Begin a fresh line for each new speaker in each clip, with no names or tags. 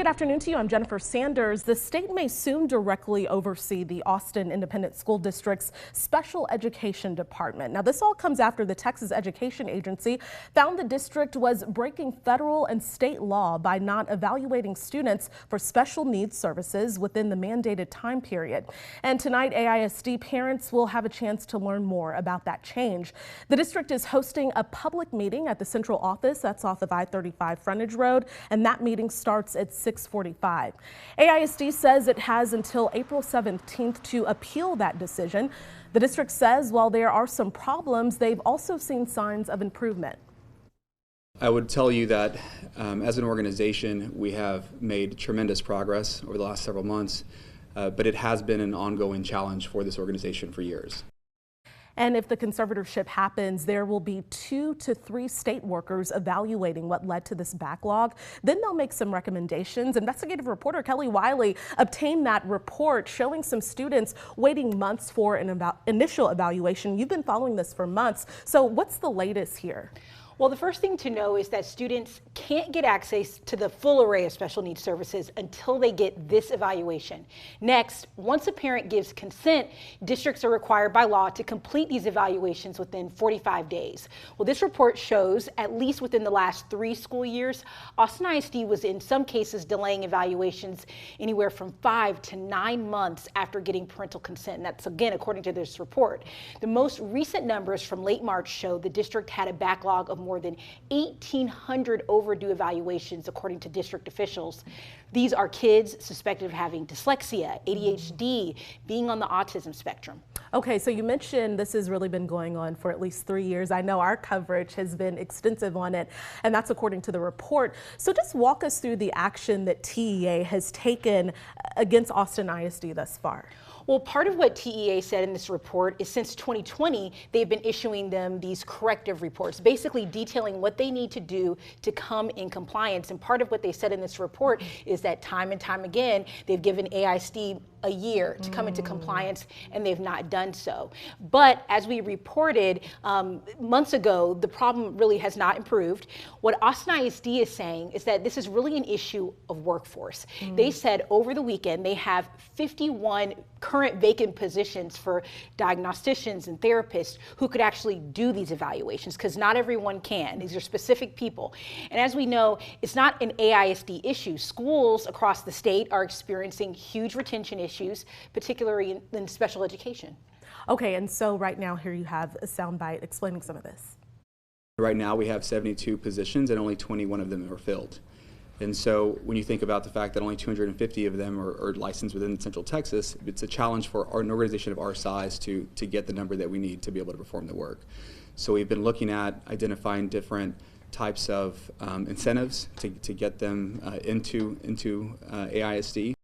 Good afternoon to you. I'm Jennifer Sanders. The state may soon directly oversee the Austin Independent School District's Special Education Department. Now, this all comes after the Texas Education Agency found the district was breaking federal and state law by not evaluating students for special needs services within the mandated time period. And tonight, AISD parents will have a chance to learn more about that change. The district is hosting a public meeting at the central office that's off of I-35 Frontage Road, and that meeting starts at 6:45. AISD says it has until April 17th to appeal that decision. The district says while there are some problems, they've also seen signs of improvement.
I would tell you that as an organization, we have made tremendous progress over the last several months, but it has been an ongoing challenge for this organization for years.
And if the conservatorship happens, there will be 2 to 3 state workers evaluating what led to this backlog. Then they'll make some recommendations. Investigative reporter Kelly Wiley obtained that report showing some students waiting months for an initial evaluation. You've been following this for months. So what's the latest here?
Well, the first thing to know is that students can't get access to the full array of special needs services until they get this evaluation. Next, once a parent gives consent, districts are required by law to complete these evaluations within 45 days. Well, this report shows, at least within the last 3 school years, Austin ISD was in some cases delaying evaluations anywhere from 5 to 9 months after getting parental consent. And that's, again, according to this report. The most recent numbers from late March show the district had a backlog of more than 1,800 overdue evaluations, according to district officials. These are kids suspected of having dyslexia, ADHD, being on the autism spectrum.
Okay, so you mentioned this has really been going on for at least 3 years. I know our coverage has been extensive on it, and that's according to the report. So just walk us through the action that TEA has taken against Austin ISD thus far.
Well, part of what TEA said in this report is since 2020, they've been issuing them these corrective reports, basically detailing what they need to do to come in compliance. And part of what they said in this report is that time and time again, they've given AISD a year to come into compliance, and they've not done so. But as we reported months ago, the problem really has not improved. What Austin ISD is saying is that this is really an issue of workforce. They said over the weekend they have 51 current vacant positions for diagnosticians and therapists who could actually do these evaluations, because not everyone can. These are specific people. And as we know, it's not an AISD issue. Schools across the state are experiencing huge retention issues, particularly in special education.
Okay, and so right now here you have a soundbite explaining some of this.
Right now we have 72 positions and only 21 of them are filled. And so when you think about the fact that only 250 of them are licensed within Central Texas, it's a challenge for an organization of our size to get the number that we need to be able to perform the work. So we've been looking at identifying different types of incentives to get them into AISD.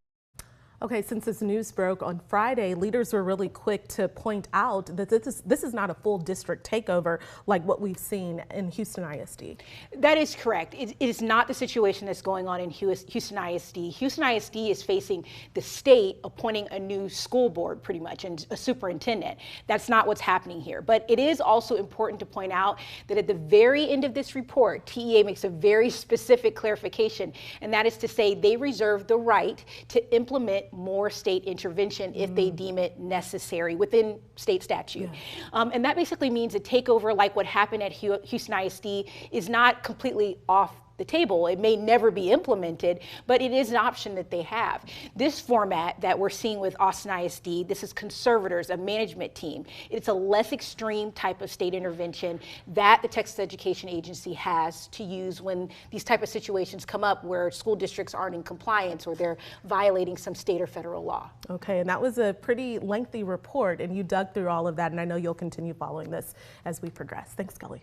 Okay, since this news broke on Friday, leaders were really quick to point out that this is not a full district takeover like what we've seen in Houston ISD.
That is correct. It is not the situation that's going on in Houston ISD. Houston ISD is facing the state appointing a new school board, pretty much, and a superintendent. That's not what's happening here. But it is also important to point out that at the very end of this report, TEA makes a very specific clarification, and that is to say they reserve the right to implement more state intervention if they deem it necessary within state statute. Yeah. And that basically means a takeover like what happened at Houston ISD is not completely off the table. It may never be implemented, but it is an option that they have. This format that we're seeing with Austin ISD, this is conservators, a management team. It's a less extreme type of state intervention that the Texas Education Agency has to use when these type of situations come up where school districts aren't in compliance or they're violating some state or federal law.
Okay, and that was a pretty lengthy report, and you dug through all of that, and I know you'll continue following this as we progress. Thanks, Kelly.